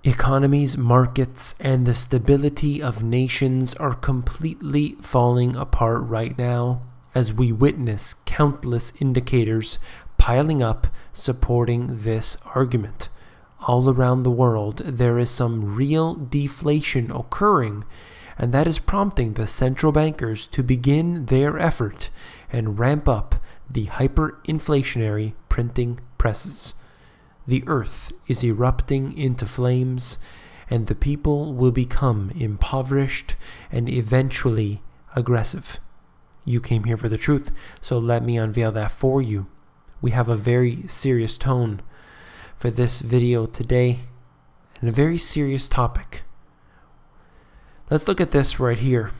Economies, markets, and the stability of nations are completely falling apart right now as we witness countless indicators piling up supporting this argument. All around the world, there is some real deflation occurring, and that is prompting the central bankers to begin their effort and ramp up the hyperinflationary printing presses. The earth is erupting into flames, and the people will become impoverished and eventually aggressive. You came here for the truth, so let me unveil that for you. We have a very serious tone for this video today, and a very serious topic. Let's look at this right here.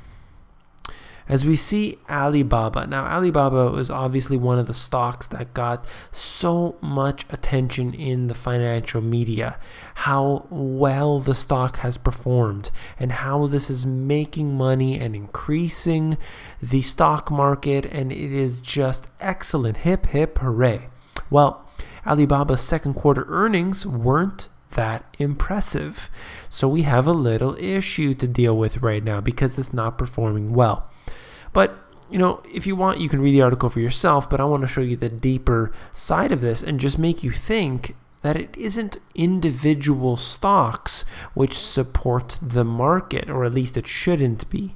As we see Alibaba. Now, Alibaba was obviously one of the stocks that got so much attention in the financial media. How well the stock has performed and how this is making money and increasing the stock market, and it is just excellent. Hip, hip, hooray. Well, Alibaba's second quarter earnings weren't that impressive. So we have a little issue to deal with right now because it's not performing well. But, you know, if you want, you can read the article for yourself, but I want to show you the deeper side of this and just make you think that it isn't individual stocks which support the market, or at least it shouldn't be.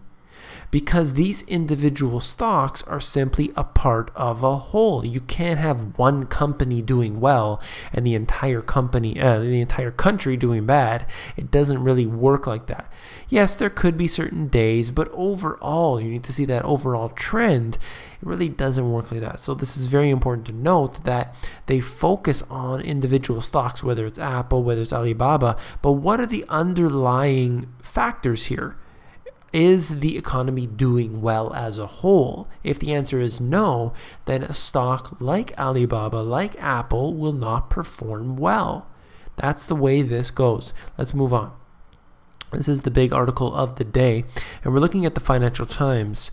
Because these individual stocks are simply a part of a whole. You can't have one company doing well and the entire country doing bad. It doesn't really work like that. Yes, there could be certain days, but overall, you need to see that overall trend. It really doesn't work like that. So this is very important to note that they focus on individual stocks, whether it's Apple, whether it's Alibaba, but what are the underlying factors here? Is the economy doing well as a whole? If the answer is no, then a stock like Alibaba, like Apple, will not perform well. That's the way this goes. Let's move on. This is the big article of the day, and we're looking at the Financial Times.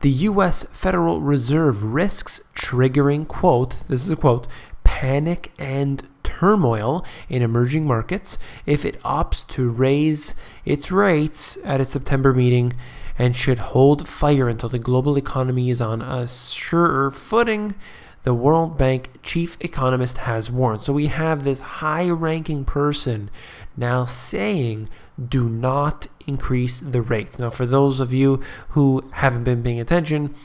The U.S. Federal Reserve risks triggering, quote, this is a quote, panic and turmoil in emerging markets if it opts to raise its rates at its September meeting, and should hold fire until the global economy is on a surer footing, the World Bank chief economist has warned. So we have this high-ranking person now saying, do not increase the rates. Now, for those of you who haven't been paying attention,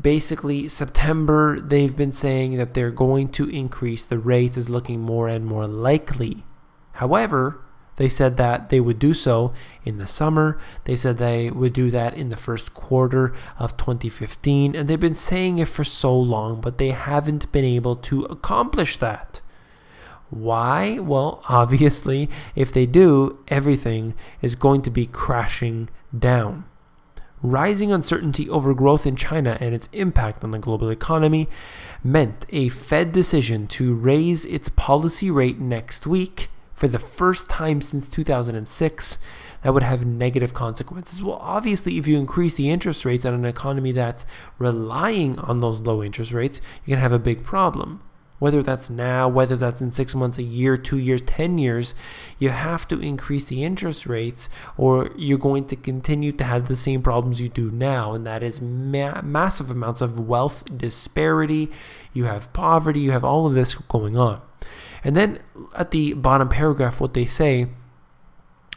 basically, September, they've been saying that they're going to increase the rates, is looking more and more likely. However, they said that they would do so in the summer. They said they would do that in the first quarter of 2015. And they've been saying it for so long, but they haven't been able to accomplish that. Why? Well, obviously, if they do, everything is going to be crashing down. Rising uncertainty over growth in China and its impact on the global economy meant a Fed decision to raise its policy rate next week for the first time since 2006. That would have negative consequences. Well, obviously, if you increase the interest rates on an economy that's relying on those low interest rates, you're going to have a big problem. Whether that's now, whether that's in 6 months, a year, 2 years, 10 years, you have to increase the interest rates or you're going to continue to have the same problems you do now. And that is massive amounts of wealth disparity. You have poverty, you have all of this going on. And then at the bottom paragraph, what they say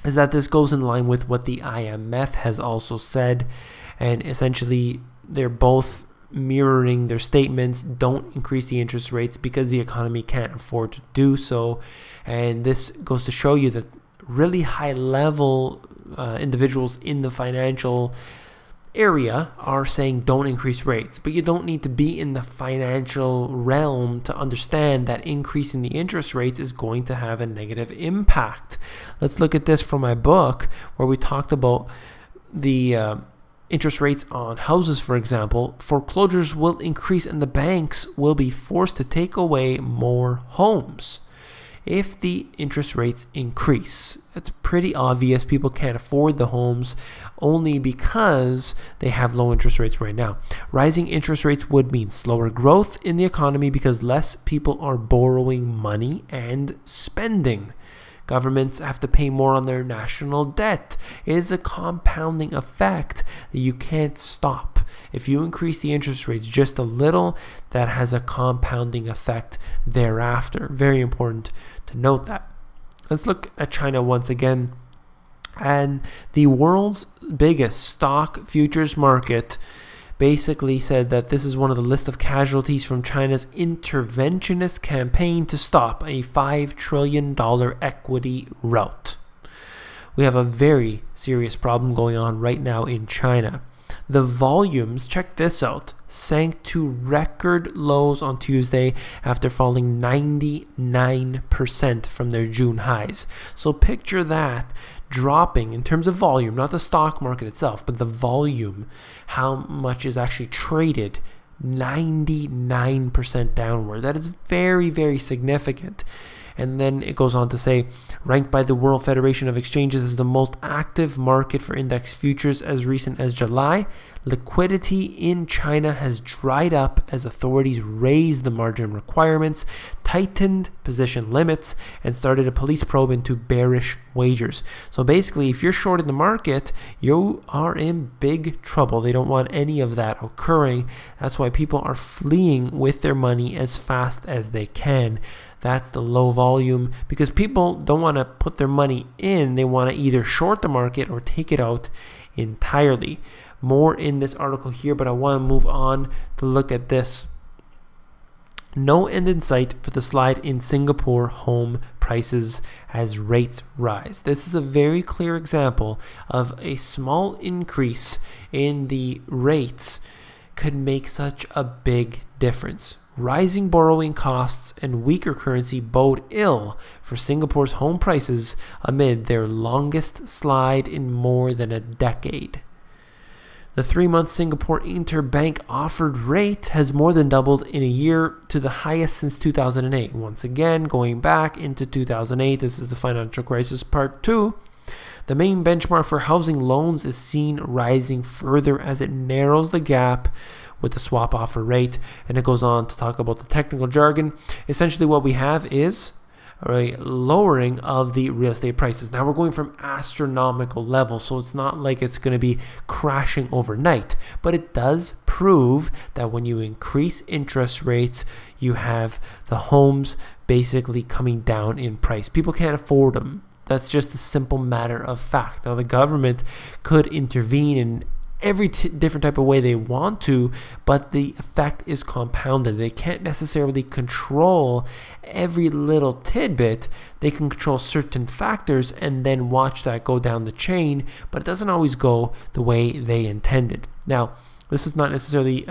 is that this goes in line with what the IMF has also said. And essentially, they're both mirroring their statements. Don't increase the interest rates because the economy can't afford to do so. And this goes to show you that really high level individuals in the financial area are saying don't increase rates, but you don't need to be in the financial realm to understand that increasing the interest rates is going to have a negative impact. Let's look at this from my book where we talked about the interest rates on houses. For example, foreclosures will increase and the banks will be forced to take away more homes if the interest rates increase. It's pretty obvious people can't afford the homes only because they have low interest rates right now. Rising interest rates would mean slower growth in the economy because less people are borrowing money and spending. Governments have to pay more on their national debt. It is a compounding effect that you can't stop. If you increase the interest rates just a little, that has a compounding effect thereafter. Very important to note that. Let's look at China once again. And the world's biggest stock futures market basically said that this is one of the list of casualties from China's interventionist campaign to stop a $5 trillion equity rout. We have a very serious problem going on right now in China. The volumes, check this out, sank to record lows on Tuesday after falling 99% from their June highs. So picture that dropping in terms of volume, not the stock market itself, but the volume, how much is actually traded, 99% downward. That is very, very significant. And then it goes on to say, ranked by the World Federation of Exchanges as the most active market for index futures as recent as July, liquidity in China has dried up as authorities raised the margin requirements, tightened position limits, and started a police probe into bearish wagers. So basically, if you're short in the market, you are in big trouble. They don't want any of that occurring. That's why people are fleeing with their money as fast as they can. That's the low volume, because people don't want to put their money in. They want to either short the market or take it out entirely. More in this article here, but I want to move on to look at this. No end in sight for the slide in Singapore home prices as rates rise. This is a very clear example of a small increase in the rates could make such a big difference. Rising borrowing costs and weaker currency bode ill for Singapore's home prices amid their longest slide in more than a decade. The 3-month Singapore interbank offered rate has more than doubled in a year to the highest since 2008. Once again, going back into 2008, this is the financial crisis part 2. The main benchmark for housing loans is seen rising further as it narrows the gap with the swap offer rate. And it goes on to talk about the technical jargon. Essentially what we have is a lowering of the real estate prices. Now we're going from astronomical levels, so it's not like it's going to be crashing overnight, but it does prove that when you increase interest rates, you have the homes basically coming down in price. People can't afford them. That's just a simple matter of fact. Now the government could intervene in every different type of way they want to, but the effect is compounded. They can't necessarily control every little tidbit. They can control certain factors and then watch that go down the chain, but it doesn't always go the way they intended. Now, this is not necessarily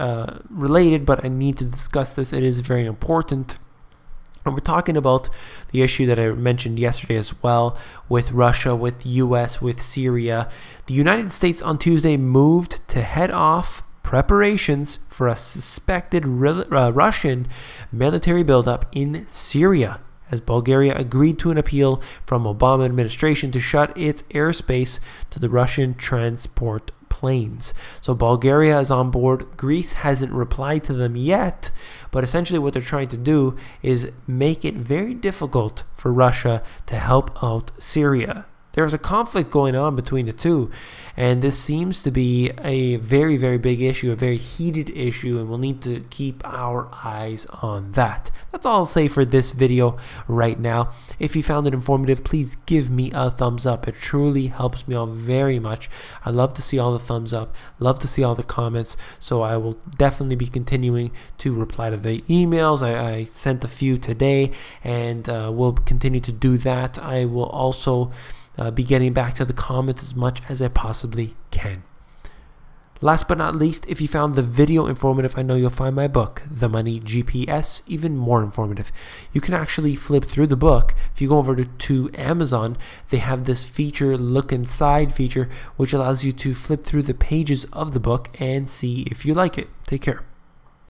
related, but I need to discuss this. It is very important. And we're talking about the issue that I mentioned yesterday as well, with Russia, with the US, with Syria. The United States on Tuesday moved to head off preparations for a suspected Russian military buildup in Syria, as Bulgaria agreed to an appeal from Obama administration to shut its airspace to the Russian transport planes. So Bulgaria is on board. Greece hasn't replied to them yet, but essentially what they're trying to do is make it very difficult for Russia to help out Syria. There's a conflict going on between the two, and this seems to be a very, very big issue, a very heated issue, and we'll need to keep our eyes on that. That's all I'll say for this video right now. If you found it informative, please give me a thumbs up. It truly helps me out very much. I love to see all the thumbs up, love to see all the comments, so I will definitely be continuing to reply to the emails. I sent a few today, and we'll continue to do that. I will also be getting back to the comments as much as I possibly can. Last but not least, if you found the video informative, I know you'll find my book, The Money GPS, even more informative. You can actually flip through the book. If you go over to Amazon, they have this feature, look inside feature, which allows you to flip through the pages of the book and see if you like it. Take care.